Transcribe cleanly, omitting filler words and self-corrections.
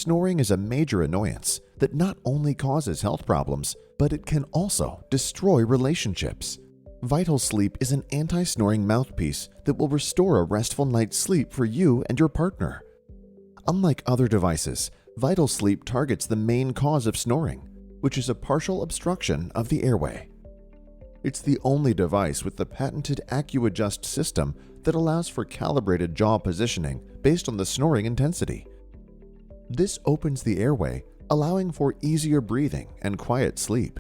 Snoring is a major annoyance that not only causes health problems, but it can also destroy relationships. VitalSleep is an anti-snoring mouthpiece that will restore a restful night's sleep for you and your partner. Unlike other devices, VitalSleep targets the main cause of snoring, which is a partial obstruction of the airway. It's the only device with the patented AccuAdjust system that allows for calibrated jaw positioning based on the snoring intensity. This opens the airway, allowing for easier breathing and quiet sleep.